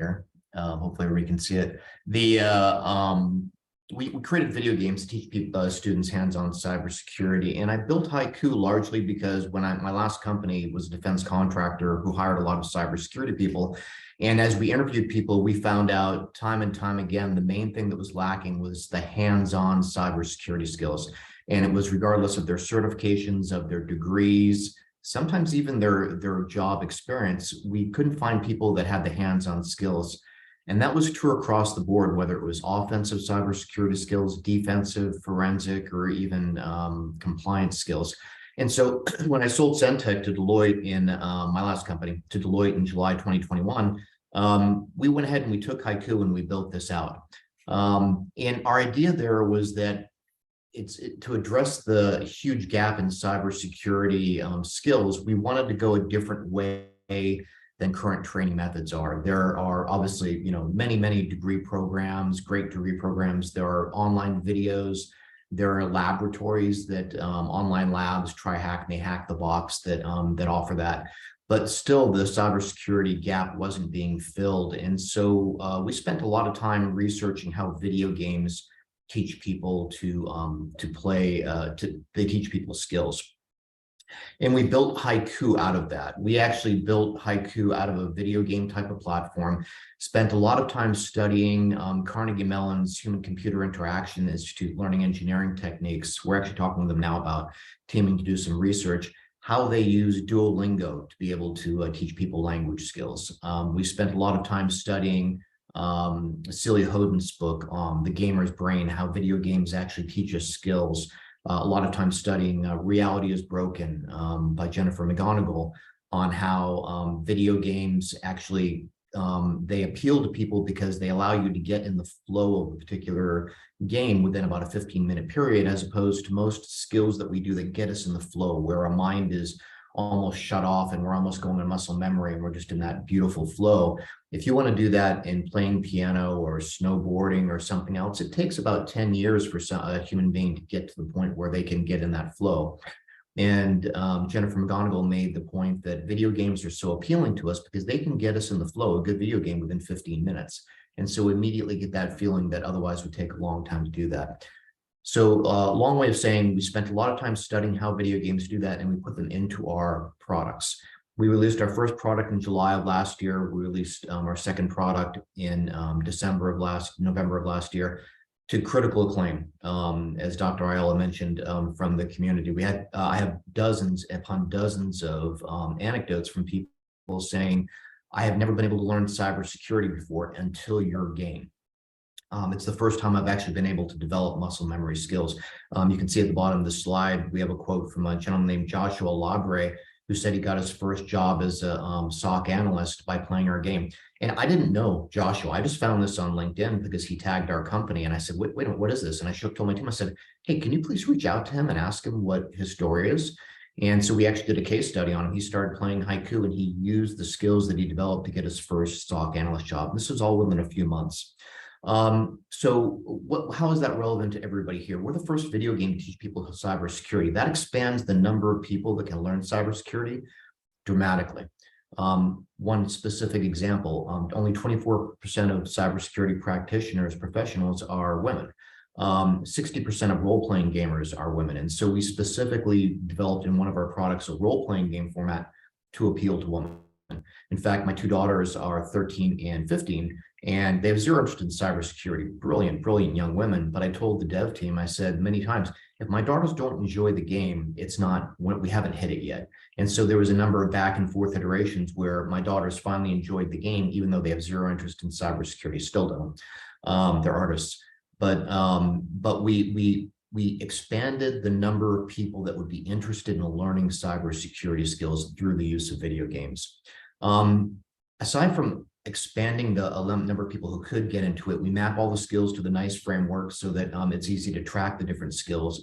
here. Hopefully everybody can see it. We created video games to teach people, students hands-on cybersecurity. And I built Haiku largely because when my last company was a defense contractor who hired a lot of cybersecurity people. And as we interviewed people, we found out time and time again, the main thing that was lacking was the hands-on cybersecurity skills. And it was regardless of their certifications, of their degrees, sometimes even their job experience, we couldn't find people that had the hands-on skills. And that was true across the board, whether it was offensive cybersecurity skills, defensive, forensic, or even compliance skills. And so when I sold Centec to Deloitte in my last company, to Deloitte in July 2021, we went ahead and we took Haiku and we built this out. And our idea there was that to address the huge gap in cybersecurity skills, we wanted to go a different way than current training methods are. There are obviously, many degree programs, great degree programs. There are online videos. There are laboratories that online labs, TryHack, may hack the box that offer that. But still, the cybersecurity gap wasn't being filled, and so we spent a lot of time researching how video games teach people to play. They teach people skills. And we built Haiku out of that. We actually built Haiku out of a video game type of platform, spent a lot of time studying Carnegie Mellon's Human-Computer Interaction Institute learning engineering techniques. We're actually talking with them now about teaming to do some research, how they use Duolingo to be able to teach people language skills. We spent a lot of time studying Celia Hoden's book, The Gamer's Brain, how video games actually teach us skills. A lot of time studying Reality is Broken by Jennifer McGonigal on how video games actually, they appeal to people because they allow you to get in the flow of a particular game within about a 15-minute period, as opposed to most skills that we do that get us in the flow, where our mind is almost shut off and we're almost going to muscle memory and we're just in that beautiful flow. If you want to do that in playing piano or snowboarding or something else, it takes about 10 years for a human being to get to the point where they can get in that flow. And Jennifer McGonigal made the point that video games are so appealing to us because they can get us in the flow, a good video game, within 15 minutes. And so immediately get that feeling that otherwise would take a long time to do that. So long way of saying, we spent a lot of time studying how video games do that, and we put them into our products. We released our first product in July of last year. We released our second product in November of last year, to critical acclaim. As Dr. Ayala mentioned, from the community, I have dozens upon dozens of anecdotes from people saying, I have never been able to learn cybersecurity before until your game. It's the first time I've actually been able to develop muscle memory skills. You can see at the bottom of the slide, we have a quote from a gentleman named Joshua Labre, who said he got his first job as a SOC analyst by playing our game. And I didn't know Joshua. I just found this on LinkedIn because he tagged our company. And I said, wait a minute, what is this? And I told my team, I said, hey, can you please reach out to him and ask him what his story is? And so we actually did a case study on him. He started playing Haiku and he used the skills that he developed to get his first SOC analyst job. This was all within a few months. So how is that relevant to everybody here? We're the first video game to teach people cybersecurity. That expands the number of people that can learn cybersecurity dramatically. One specific example, only 24% of cybersecurity practitioners, professionals, are women. 60% of role-playing gamers are women. And so we specifically developed in one of our products a role-playing game format to appeal to women. In fact, my two daughters are 13 and 15, and they have zero interest in cybersecurity. Brilliant young women. But I told the dev team, I said many times, if my daughters don't enjoy the game, we haven't hit it yet. And so there was a number of back and forth iterations where my daughters finally enjoyed the game, even though they have zero interest in cybersecurity, still don't. They're artists. But we expanded the number of people that would be interested in learning cybersecurity skills through the use of video games. Aside from expanding the number of people who could get into it, we map all the skills to the NICE framework so that it's easy to track the different skills.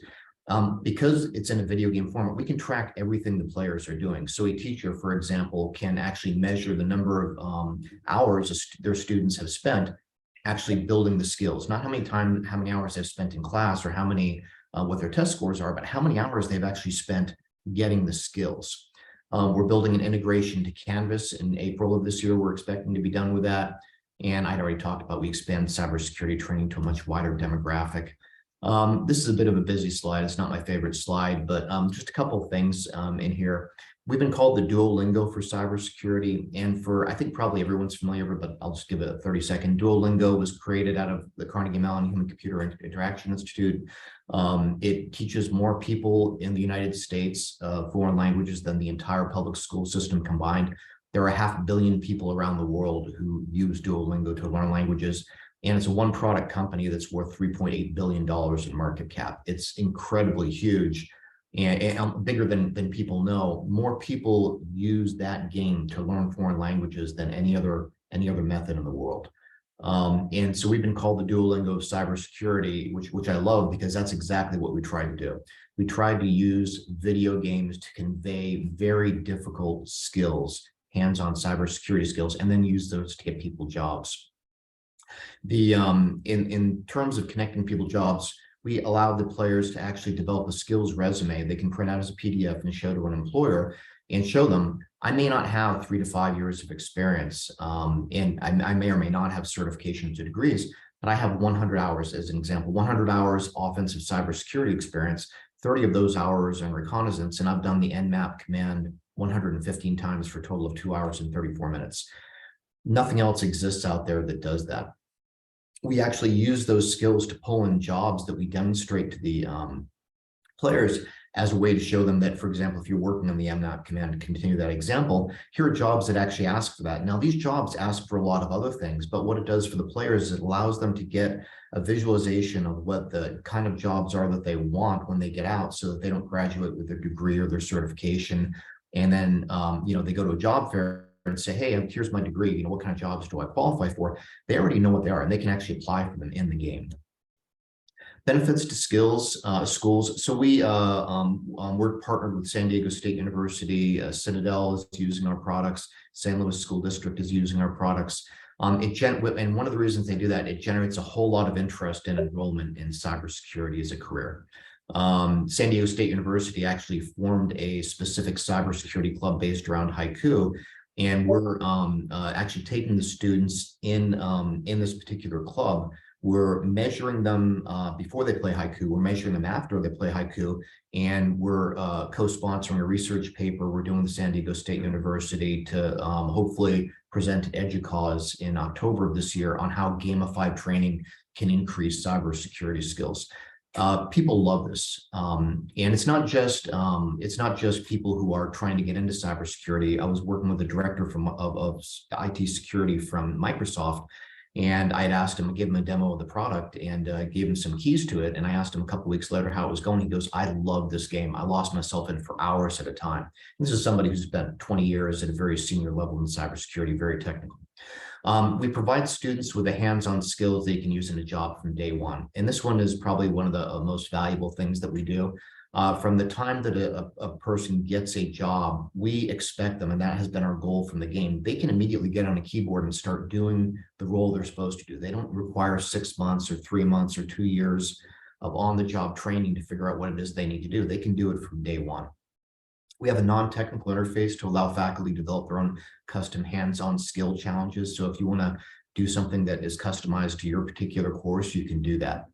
Because it's in a video game format, we can track everything the players are doing. So a teacher, for example, can actually measure the number of hours their students have spent actually building the skills, not how many hours they've spent in class or how many, what their test scores are, but how many hours they've actually spent getting the skills. We're building an integration to Canvas in April of this year. We're expecting to be done with that. And I'd already talked about we expand cybersecurity training to a much wider demographic. This is a bit of a busy slide. It's not my favorite slide, but just a couple of things in here. We've been called the Duolingo for cybersecurity, and for, I think probably everyone's familiar with, but I'll just give it a 30-second. Duolingo was created out of the Carnegie Mellon Human Computer Interaction Institute. It teaches more people in the United States foreign languages than the entire public school system combined. There are 500 million people around the world who use Duolingo to learn languages. And it's a one-product company that's worth $3.8 billion in market cap. It's incredibly huge and bigger than people know. More people use that game to learn foreign languages than any other method in the world. And so we've been called the Duolingo of cybersecurity, which I love, because that's exactly what we try to do. We try to use video games to convey very difficult skills, hands-on cybersecurity skills, and then use those to get people jobs. In terms of connecting people jobs, we allow the players to actually develop a skills resume they can print out as a PDF and show to an employer and show them, I may not have 3 to 5 years of experience, and I may or may not have certifications or degrees, but I have 100 hours as an example, 100 hours offensive cybersecurity experience, 30 of those hours in reconnaissance, and I've done the Nmap command 115 times for a total of 2 hours and 34 minutes. Nothing else exists out there that does that. We actually use those skills to pull in jobs that we demonstrate to the players as a way to show them that, for example, if you're working on the Nmap command, to continue that example, here are jobs that actually ask for that. Now, these jobs ask for a lot of other things, but what it does for the players is it allows them to get a visualization of what the kind of jobs are that they want when they get out, so that they don't graduate with their degree or their certification. And then, they go to a job fair and say, hey, here's my degree, what kind of jobs do I qualify for? They already know what they are, and they can actually apply for them in the game. Benefits to schools. So we're partnered with San Diego State University. Citadel is using our products. St. Louis School District is using our products. And one of the reasons they do that, it generates a whole lot of interest and enrollment in cybersecurity as a career. San Diego State University actually formed a specific cybersecurity club based around Haiku. And we're actually taking the students in this particular club. We're measuring them before they play Haiku. We're measuring them after they play Haiku. And we're co-sponsoring a research paper we're doing with San Diego State University to hopefully present at EDUCAUSE in October of this year on how gamified training can increase cybersecurity skills. People love this, and it's not just people who are trying to get into cybersecurity. I was working with a director of IT security from Microsoft, and I had asked him to give him a demo of the product and gave him some keys to it. And I asked him a couple weeks later how it was going. He goes, "I love this game. I lost myself in for hours at a time." This is somebody who's spent 20 years at a very senior level in cybersecurity, very technical. We provide students with the hands-on skills they can use in a job from day one. And this one is probably one of the most valuable things that we do. From the time that a person gets a job, we expect them, and that has been our goal from the game, they can immediately get on a keyboard and start doing the role they're supposed to do. They don't require 6 months or 3 months or 2 years of on-the-job training to figure out what it is they need to do. They can do it from day one. We have a non-technical interface to allow faculty to develop their own custom hands-on skill challenges. So if you want to do something that is customized to your particular course, you can do that.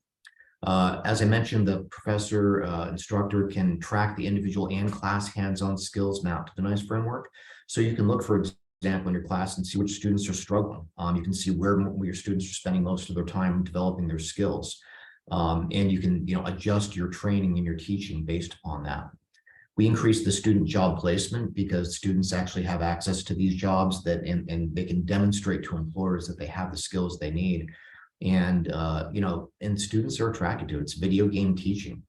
As I mentioned, the professor, instructor can track the individual and class hands-on skills mapped to the NICE framework. So you can look, for example, in your class and see which students are struggling. You can see where your students are spending most of their time developing their skills. And you can adjust your training and your teaching based upon that. We increase the student job placement because students actually have access to these jobs and they can demonstrate to employers that they have the skills they need. And, and students are attracted to it. It's video game teaching.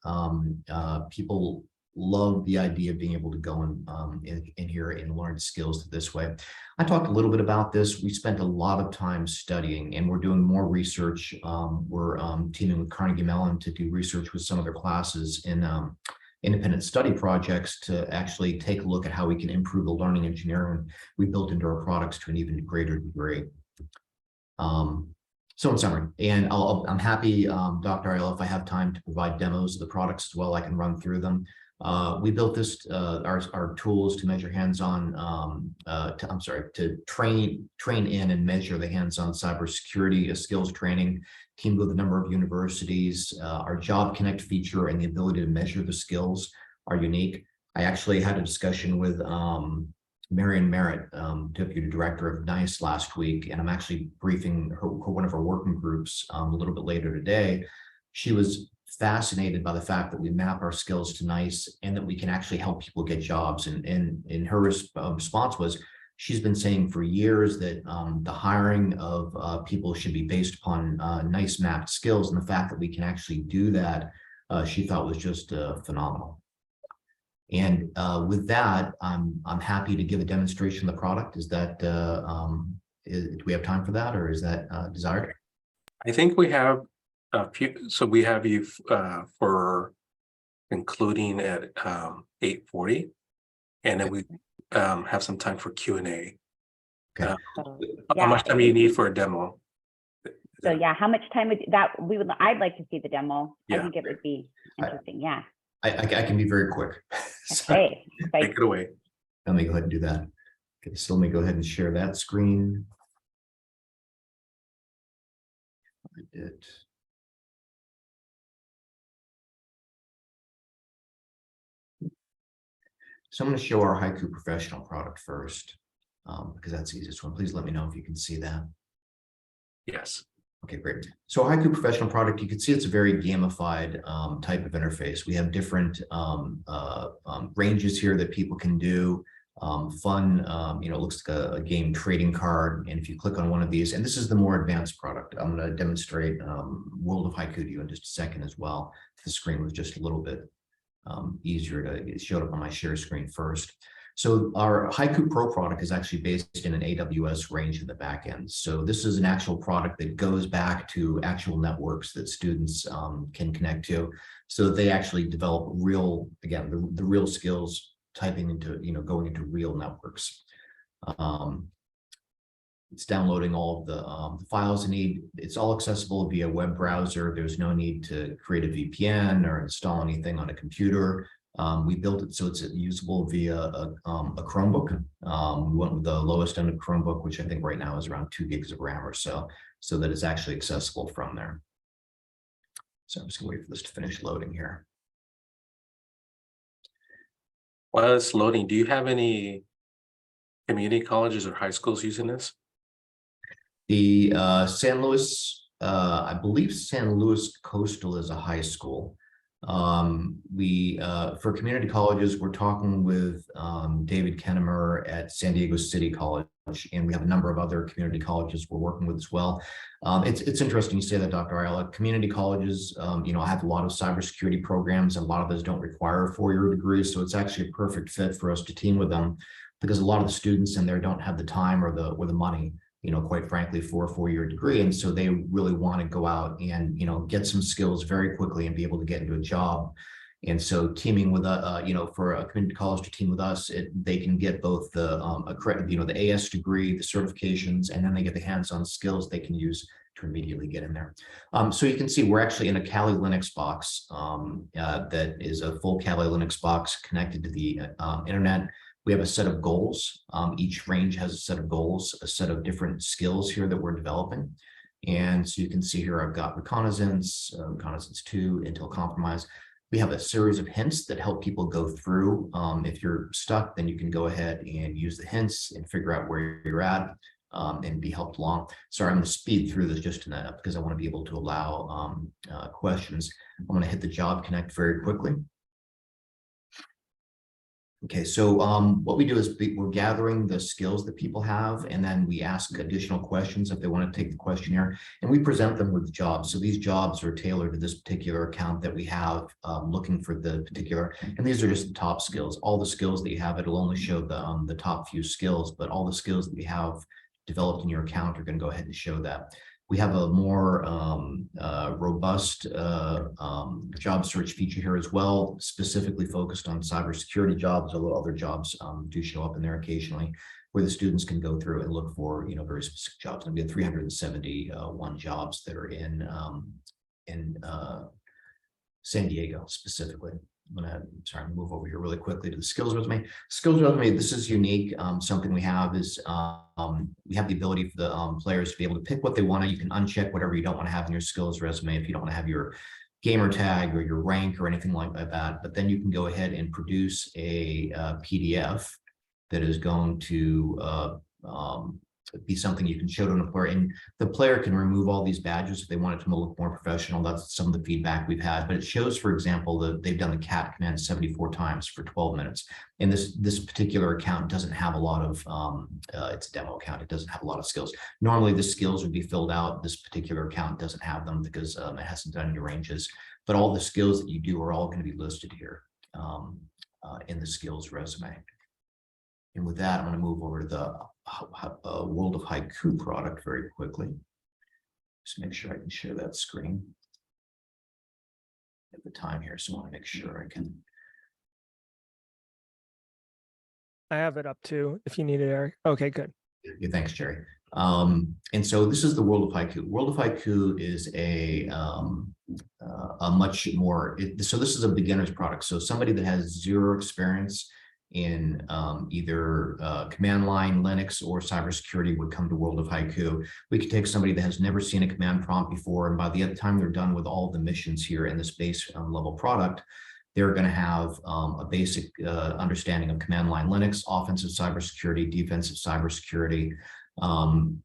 People love the idea of being able to go in here and learn skills this way. I talked a little bit about this. We spent a lot of time studying, and we're doing more research. We're teaming with Carnegie Mellon to do research with some of their classes in independent study projects to actually take a look at how we can improve the learning engineering we built into our products to an even greater degree. So in summary, and I'm happy, Dr. Ayala, if I have time to provide demos of the products as well, I can run through them. We built this our tools to measure hands-on to train in and measure the hands-on cybersecurity skills training. Teamed with a number of universities. Our Job Connect feature and the ability to measure the skills are unique. I actually had a discussion with Marion Merritt, Deputy Director of NICE last week, and I'm actually briefing her one of our working groups a little bit later today. She was fascinated by the fact that we map our skills to NICE and that we can actually help people get jobs. And her response was, she's been saying for years that the hiring of people should be based upon NICE mapped skills, and the fact that we can actually do that, she thought was just phenomenal. And with that, I'm happy to give a demonstration of the product. Is that do we have time for that, or is that desired? I think we have a few. So we have you for concluding at 8:40, and then we have some time for Q&A. Okay. How much time do you need for a demo? So yeah, how much time would that I'd like to see the demo. Yeah. I think it would be interesting. Yeah. I can be very quick. Okay. Take it away. Let me go ahead and do that. Okay, so let me go ahead and share that screen. I did. So I'm going to show our Haiku Professional product first, because that's the easiest one. Please let me know if you can see that. Yes. Okay, great. So Haiku Professional product, you can see it's a very gamified type of interface. We have different ranges here that people can do. Fun, it looks like a game trading card. And if you click on one of these, and this is the more advanced product, I'm going to demonstrate World of Haiku to you in just a second as well. The screen was just a little bit easier to, it showed up on my share screen first. So our Haiku Pro product is actually based in an AWS range in the back end. So this is an actual product that goes back to actual networks that students can connect to. So they actually develop real, again, the real skills typing into, going into real networks. It's downloading all of the files you need. It's all accessible via web browser. There's no need to create a VPN or install anything on a computer. We built it so it's usable via a Chromebook. We went with the lowest end of Chromebook, which I think right now is around 2 gigs of RAM or so that it's actually accessible from there. So I'm just gonna wait for this to finish loading here. While it's loading, do you have any community colleges or high schools using this? The San Luis, I believe San Luis Coastal is a high school. For community colleges, we're talking with David Kennemer at San Diego City College, and we have a number of other community colleges we're working with as well. It's interesting you say that, Dr. Ayala. Community colleges, I have a lot of cybersecurity programs, and a lot of those don't require a 4-year degree, so it's actually a perfect fit for us to team with them, because a lot of the students in there don't have the time or the money, quite frankly, for a 4-year degree. And so they really want to go out and, get some skills very quickly and be able to get into a job. And so teaming with, for a community college to team with us, they can get both the the AS degree, the certifications, and then they get the hands-on skills they can use to immediately get in there. So you can see we're actually in a Kali Linux box that is a full Kali Linux box connected to the internet. We have a set of goals. Each range has a set of goals, a set of different skills here that we're developing. And so you can see here, I've got reconnaissance, reconnaissance 2, intel compromise. We have a series of hints that help people go through. If you're stuck, then you can go ahead and use the hints and figure out where you're at and be helped along. Sorry, I'm going to speed through this just because I want to be able to allow questions. I'm going to hit the Job Connect very quickly. Okay, so what we do is we're gathering the skills that people have, and then we ask additional questions if they want to take the questionnaire, and we present them with jobs. So these jobs are tailored to this particular account that we have looking for the particular, and these are just the top skills. All the skills that you have, it'll only show the top few skills, but all the skills that we have developed in your account are going to go ahead and show that. We have a more robust job search feature here as well, specifically focused on cybersecurity jobs, although other jobs do show up in there occasionally, where the students can go through and look for very specific jobs. And we have 371 jobs that are in San Diego specifically. I'm gonna move over here really quickly to the skills resume. Skills resume, this is unique. Something we have is we have the ability for the players to be able to pick what they want to. You can uncheck whatever you don't want to have in your skills resume if you don't want to have your gamer tag or your rank or anything like that. But then you can go ahead and produce a PDF that is going to be something you can show to an player, and the player can remove all these badges if they want it to look more professional. That's some of the feedback we've had, but it shows, for example, that they've done the cat command 74 times for 12 minutes. And this particular account doesn't have a lot of, it's a demo account. It doesn't have a lot of skills. Normally the skills would be filled out. This particular account doesn't have them because it hasn't done any ranges, but all the skills that you do are all going to be listed here in the skills resume. And with that, I'm going to move over to the World of Haiku product very quickly. Just make sure I can share that screen at the time here. So I want to make sure I can. I have it up too, if you need it, Eric. Okay, good. Yeah, thanks, Jerry. And so this is the World of Haiku. World of Haiku is a much more, so this is a beginner's product. So somebody that has zero experience in either command line, Linux, or cybersecurity would come to World of Haiku. We could take somebody that has never seen a command prompt before, and by the time they're done with all the missions here in this base level product, they're going to have a basic understanding of command line Linux, offensive cybersecurity, defensive cybersecurity.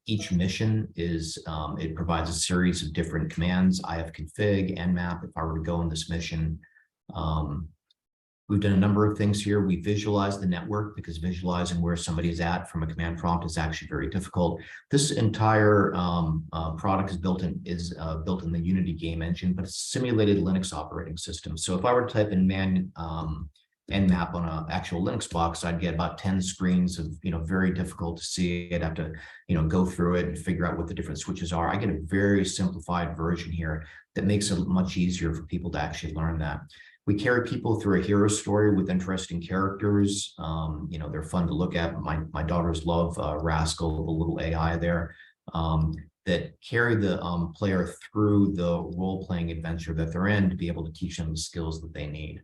Each mission is, it provides a series of different commands, ifconfig, nmap, if I were to go on this mission. We've done a number of things here. We visualize the network because visualizing where somebody is at from a command prompt is actually very difficult. This entire product is built in the Unity game engine, but it's a simulated Linux operating system. So if I were to type in nmap on an actual Linux box, I'd get about 10 screens of, very difficult to see. I'd have to, go through it and figure out what the different switches are. I get a very simplified version here that makes it much easier for people to actually learn that. We carry people through a hero story with interesting characters. They're fun to look at. My daughters love Rascal, the little AI there, that carry the player through the role-playing adventure that they're in to be able to teach them the skills that they need.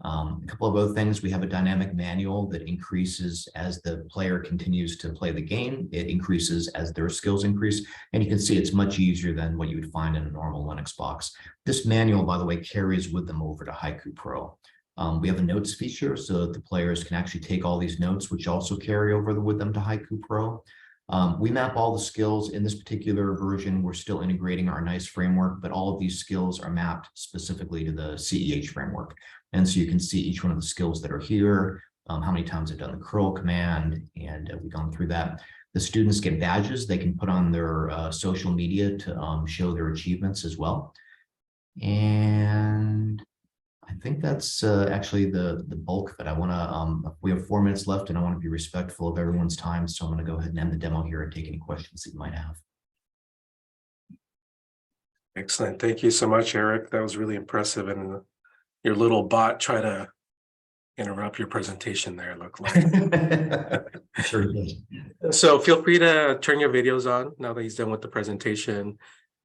A couple of other things, we have a dynamic manual that increases as the player continues to play the game. It increases as their skills increase, and you can see it's much easier than what you would find in a normal Linux box. This manual, by the way, carries with them over to Haiku Pro. We have a notes feature so that the players can actually take all these notes, which also carry over with them to Haiku Pro. We map all the skills in this particular version. We're still integrating our NICE framework, but all of these skills are mapped specifically to the CEH framework. And so you can see each one of the skills that are here, how many times I've done the curl command, and we've gone through that. The students get badges they can put on their social media to show their achievements as well. And I think that's actually the bulk of it. I want to, we have 4 minutes left and I want to be respectful of everyone's time. So I'm going to go ahead and end the demo here and take any questions that you might have. Excellent. Thank you so much, Eric. That was really impressive. And your little bot tried to interrupt your presentation there, it looked like. Sure did. So feel free to turn your videos on now that he's done with the presentation.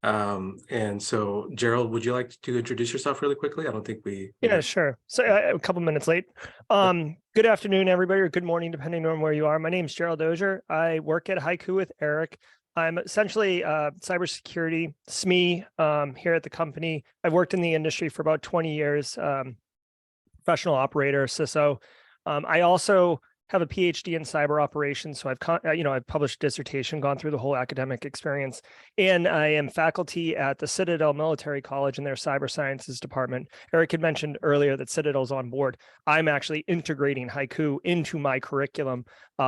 And so Gerald, would you like to introduce yourself really quickly? I don't think we. Yeah, sure. So a couple minutes late. Good afternoon, everybody, or good morning, depending on where you are. My name is Gerald Dozier. I work at Haiku with Eric. I'm essentially cybersecurity SME here at the company. I've worked in the industry for about 20 years, professional operator, CISO. I also have a PhD in cyber operations. So I've published a dissertation, gone through the whole academic experience, and I am faculty at the Citadel Military College in their cyber sciences department. Eric had mentioned earlier that Citadel's on board. I'm actually integrating Haiku into my curriculum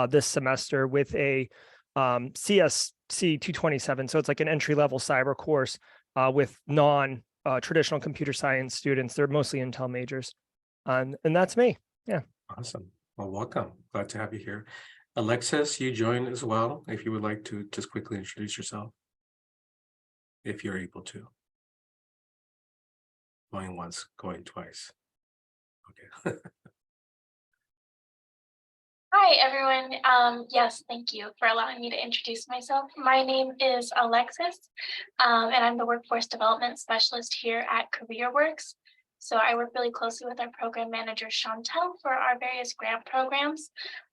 this semester with a CSC 227. So it's like an entry-level cyber course with non-traditional computer science students. They're mostly Intel majors. And that's me. Yeah. Awesome. Well, welcome. Glad to have you here. Alexis, you joined as well. If you would like to just quickly introduce yourself, if you're able to. Going once, going twice. Okay. Hi, everyone. Yes, thank you for allowing me to introduce myself. My name is Alexis, and I'm the Workforce Development Specialist here at CareerWorks. So I work really closely with our program manager, Chantel, for our various grant programs.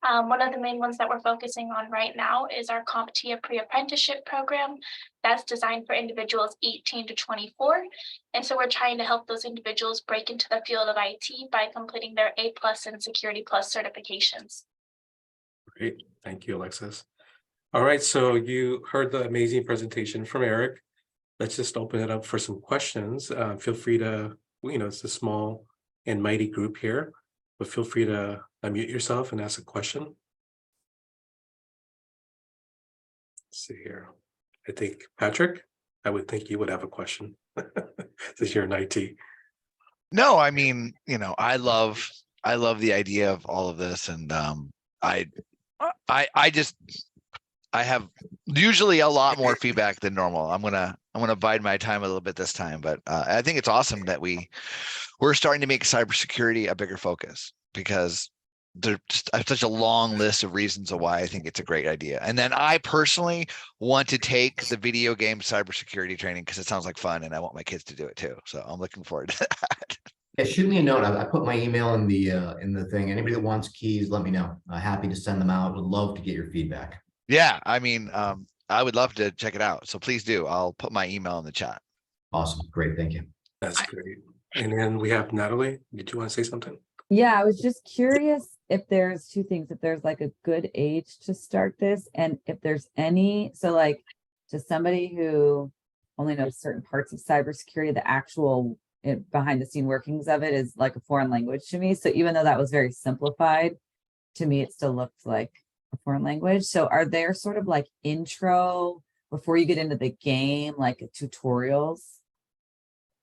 One of the main ones that we're focusing on right now is our CompTIA pre-apprenticeship program that's designed for individuals 18 to 24. And so we're trying to help those individuals break into the field of IT by completing their A+ and Security Plus certifications. Great, thank you, Alexis. All right, so you heard the amazing presentation from Eric. Let's just open it up for some questions. Feel free to, it's a small and mighty group here, but feel free to unmute yourself and ask a question. Let's see here. I think, Patrick, I would think you would have a question since you're in IT. No, I mean, I love the idea of all of this, and I have usually a lot more feedback than normal. I'm gonna bide my time a little bit this time, but I think it's awesome that we're starting to make cybersecurity a bigger focus, because there's such a long list of reasons of why I think it's a great idea. And then I personally want to take the video game cybersecurity training because it sounds like fun, and I want my kids to do it too. So I'm looking forward to that. Yeah, shoot me a note. I put my email in the thing. Anybody that wants keys, let me know. Happy to send them out. Would love to get your feedback. Yeah, I mean, I would love to check it out. So please do. I'll put my email in the chat. Awesome. Great. Thank you. That's great. And then we have Natalie. Did you want to say something? Yeah, I was just curious if there's two things, if there's like a good age to start this, and if there's any, so like to somebody who only knows certain parts of cybersecurity, the actual behind the scene workings of it is like a foreign language to me. So even though that was very simplified, to me, it still looked like a foreign language. So are there sort of like intro before you get into the game, like tutorials?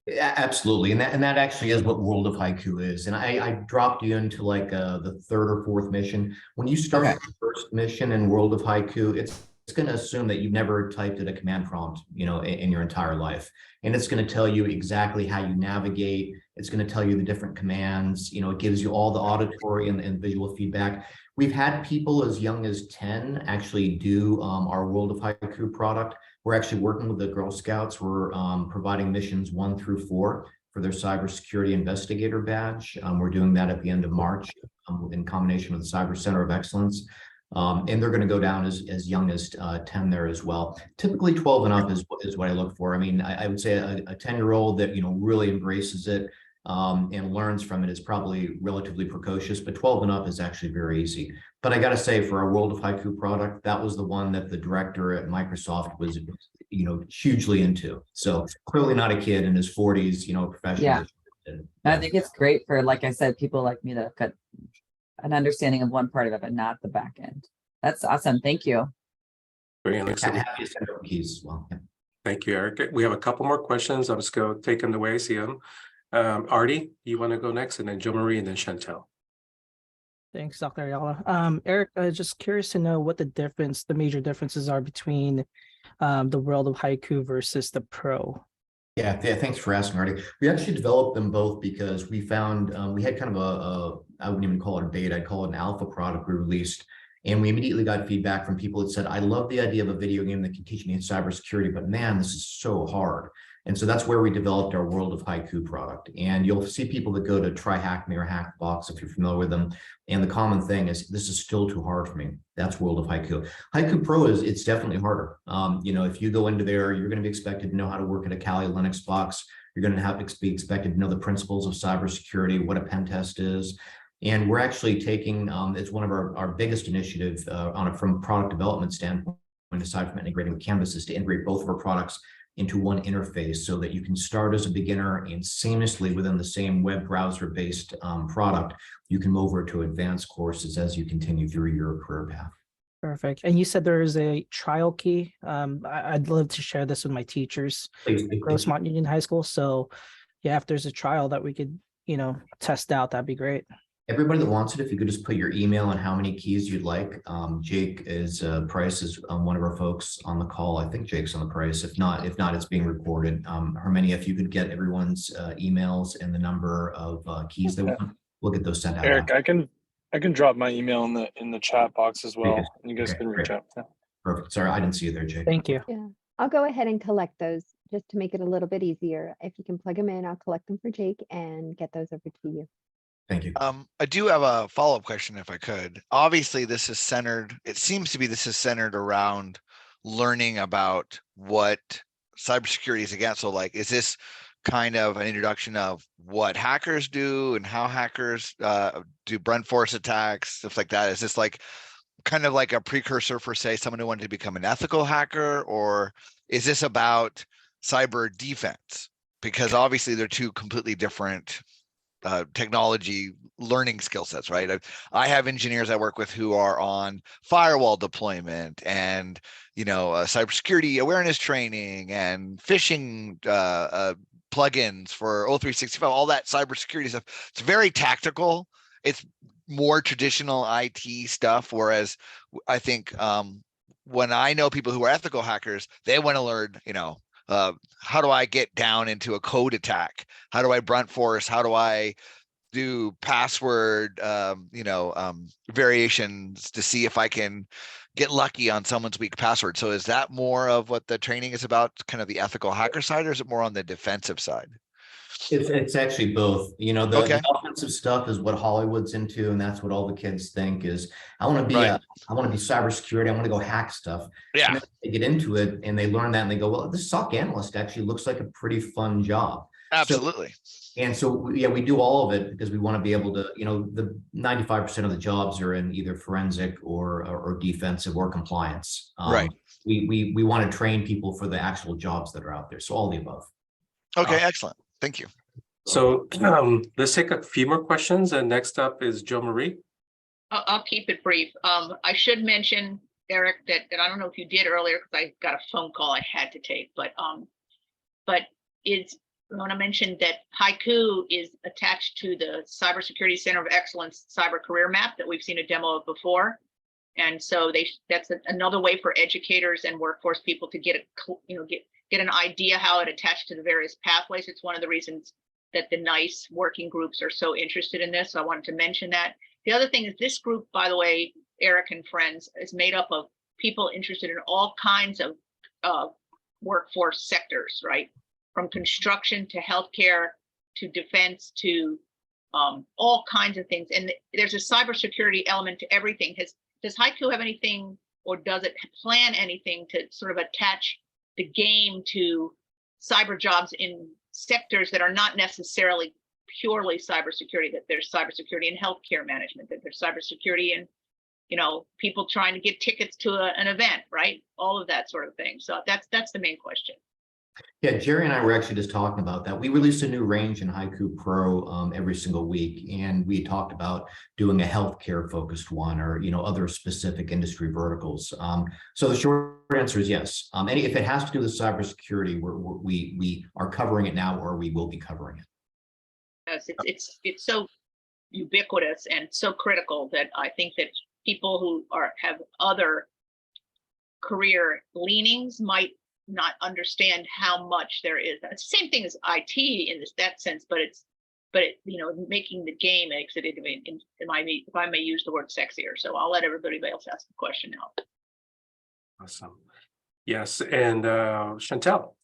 Yeah, absolutely. And that actually is what World of Haiku is. And I dropped you into like the third or fourth mission. When you start the first mission in World of Haiku, it's going to assume that you've never typed in a command prompt, in your entire life. And it's going to tell you exactly how you navigate. It's going to tell you the different commands. It gives you all the auditory and visual feedback. We've had people as young as 10 actually do our World of Haiku product. We're actually working with the Girl Scouts. We're providing missions 1 through 4 for their cybersecurity investigator badge. We're doing that at the end of March in combination with the Cyber Center of Excellence. And they're going to go down as young as 10 there as well. Typically 12 and up is what I look for. I mean, I would say a 10-year-old that, really embraces it and learns from it is probably relatively precocious, but 12 and up is actually very easy. But I got to say, for our World of Haiku product, that was the one that the director at Microsoft was, hugely into. So clearly not a kid in his 40s, professional. Yeah. I think it's great for, like I said, people like me that have got an understanding of one part of it, but not the back end. That's awesome. Thank you. Very interesting. Happy to send over keys as well. Yeah. Thank you, Eric. We have a couple more questions. I'm just going to take them the way I see them. Artie, you want to go next, and then Jo Marie, and then Chantel. Thanks, Dr. Ayala. Eric, just curious to know what the major differences are between the World of Haiku versus the Pro. Yeah, thanks for asking, Artie. We actually developed them both because we found we had kind of I wouldn't even call it a beta, I'd call it an alpha product we released. And we immediately got feedback from people that said, I love the idea of a video game that can teach me cybersecurity, but man, this is so hard. And so that's where we developed our World of Haiku product. And you'll see people that go to try Hack Me or Hackbox if you're familiar with them. And the common thing is, this is still too hard for me. That's World of Haiku. Haiku Pro it's definitely harder. If you go into there, you're going to be expected to know how to work at a Kali Linux box. You're going to be expected to know the principles of cybersecurity, what a pen test is. And we're actually taking, it's one of our biggest initiatives from a product development standpoint, aside from integrating with Canvas, is to integrate both of our products into one interface so that you can start as a beginner and seamlessly within the same web browser-based product, you can move over to advanced courses as you continue through your career path. Perfect. And you said there is a trial key. I'd love to share this with my teachers at Grossmont Union High School. So yeah, if there's a trial that we could, test out, that'd be great. Everybody that wants it, if you could just put your email and how many keys you'd like. Jake Price is one of our folks on the call. I think Jake's on the Price. If not, it's being recorded. Herminia, if you could get everyone's emails and the number of keys they want, we'll get those sent out. Eric, I can drop my email in the chat box as well. And you guys can reach out. Yeah. Perfect. Sorry, I didn't see you there, Jake. Thank you. Yeah, I'll go ahead and collect those just to make it a little bit easier. If you can plug them in, I'll collect them for Jake and get those over to you. Thank you. I do have a follow-up question if I could. Obviously, this is centered, it seems to be this is centered around learning about what cybersecurity is against. So like, is this kind of an introduction of what hackers do and how hackers do blunt force attacks, stuff like that? Is this like kind of like a precursor for, say, someone who wanted to become an ethical hacker, or is this about cyber defense? Because obviously they're two completely different technology learning skill sets, right? I have engineers I work with who are on firewall deployment and, cybersecurity awareness training and phishing plugins for O365, all that cybersecurity stuff. It's very tactical. It's more traditional IT stuff. Whereas I think when I know people who are ethical hackers, they want to learn, how do I get down into a code attack? How do I blunt force? How do I do password, variations to see if I can get lucky on someone's weak password? So is that more of what the training is about, kind of the ethical hacker side, or is it more on the defensive side? It's actually both. Okay. The offensive stuff is what Hollywood's into, and that's what all the kids think is, I want to be Right. I want to be cybersecurity. I want to go hack stuff. Yeah. And then they get into it and they learn that and they go, well, this SOC analyst actually looks like a pretty fun job. Absolutely. So yeah, we do all of it because we want to be able to, the 95% of the jobs are in either forensic or defensive or compliance. Right. We want to train people for the actual jobs that are out there. So all the above. Okay, excellent. Thank you. So let's take a few more questions. And next up is Joe Marie. I'll keep it brief. I should mention, Eric, that I don't know if you did earlier because I got a phone call I had to take, but I want to mention that Haiku is attached to the Cybersecurity Center of Excellence Cyber Career Map that we've seen a demo of before. And so that's another way for educators and workforce people to get an idea how it attached to the various pathways. It's one of the reasons that the NICE working groups are so interested in this. So I wanted to mention that. The other thing is this group, by the way, Eric and friends, is made up of people interested in all kinds of workforce sectors, right? From construction to healthcare to defense to all kinds of things. And there's a cybersecurity element to everything. Does Haiku have anything, or does it plan anything to sort of attach the game to cyber jobs in sectors that are not necessarily purely cybersecurity, that there's cybersecurity in healthcare management, that there's cybersecurity in, people trying to get tickets to an event, right? All of that sort of thing. So that's the main question. Yeah, Jerry and I were actually just talking about that. We released a new range in Haiku Pro every single week, and we talked about doing a healthcare focused one or other specific industry verticals. So the short answer is yes. If it has to do with cybersecurity, we are covering it now, or we will be covering it. Yes, it's so ubiquitous and so critical that I think that people who have other career leanings might not understand how much there is. It's the same thing as IT in that sense, but making the game makes it, if I may use the word, sexier. So I'll let everybody else ask the question now. Awesome. Yes, and Chantel.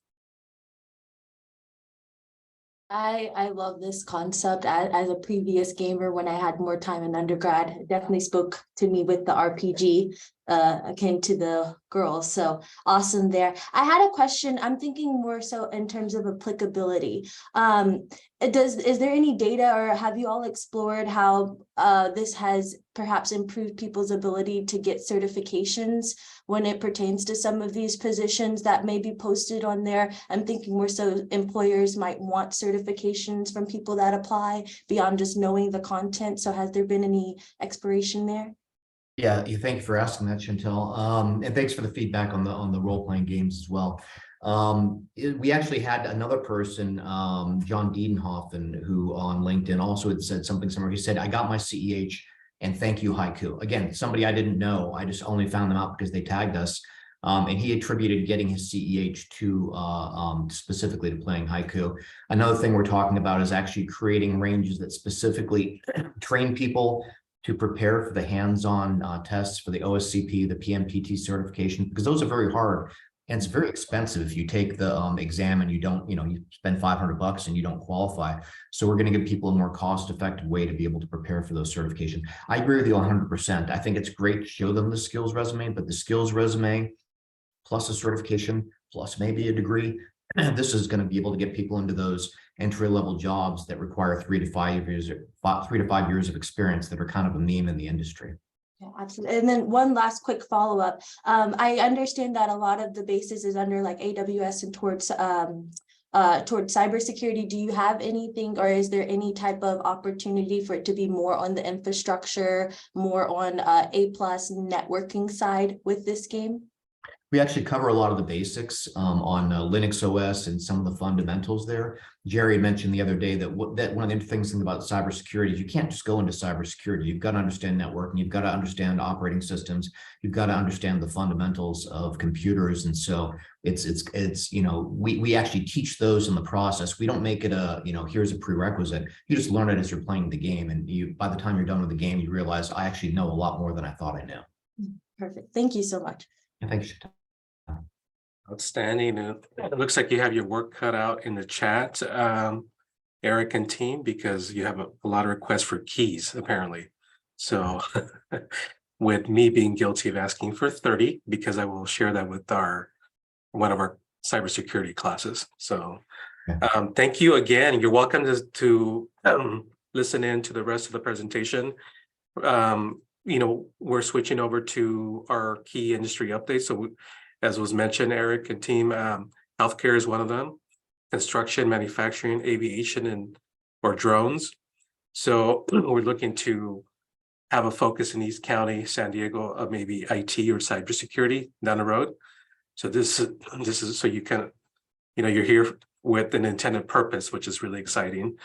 I love this concept. As a previous gamer, when I had more time in undergrad, it definitely spoke to me with the RPG akin to the girls. So awesome there. I had a question. I'm thinking more so in terms of applicability. Is there any data, or have you all explored how this has perhaps improved people's ability to get certifications when it pertains to some of these positions that may be posted on there? I'm thinking more so employers might want certifications from people that apply beyond just knowing the content. So has there been any exploration there? Yeah, thank you for asking that, Chantel. And thanks for the feedback on the role-playing games as well. We actually had another person, John Diedenhoffen, who on LinkedIn also had said something similar. He said, I got my CEH and thank you, Haiku. Again, somebody I didn't know. I just only found them out because they tagged us. And he attributed getting his CEH to specifically to playing Haiku. Another thing we're talking about is actually creating ranges that specifically train people to prepare for the hands-on tests for the OSCP, the PMPT certification, because those are very hard. And it's very expensive if you take the exam and you don't, you spend $500 and you don't qualify. So we're going to give people a more cost-effective way to be able to prepare for those certifications. I agree with you 100%. I think it's great to show them the skills resume, but the skills resume plus a certification plus maybe a degree, this is going to be able to get people into those entry-level jobs that require 3 to 5 years, 3 to 5 years of experience that are kind of a meme in the industry. Yeah, absolutely. And then one last quick follow-up. I understand that a lot of the basis is under like AWS and towards cybersecurity. Do you have anything, or is there any type of opportunity for it to be more on the infrastructure, more on A+ networking side with this game? We actually cover a lot of the basics on Linux OS and some of the fundamentals there. Jerry mentioned the other day that one of the interesting things about cybersecurity is you can't just go into cybersecurity. You've got to understand networking. You've got to understand operating systems. You've got to understand the fundamentals of computers. And so it's we actually teach those in the process. We don't make it a, here's a prerequisite. You just learn it as you're playing the game. And by the time you're done with the game, you realize I actually know a lot more than I thought I knew. Perfect. Thank you so much. And thank you. Outstanding. It looks like you have your work cut out in the chat, Eric and team, because you have a lot of requests for keys, apparently. So with me being guilty of asking for 30, because I will share that with one of our cybersecurity classes. So thank you again. You're welcome to listen in to the rest of the presentation. We're switching over to our key industry updates. So as was mentioned, Eric and team, healthcare is one of them, construction, manufacturing, aviation, or drones. So we're looking to have a focus in East County, San Diego, of maybe IT or cybersecurity down the road. So this is so you can, you're here with an intended purpose, which is really exciting.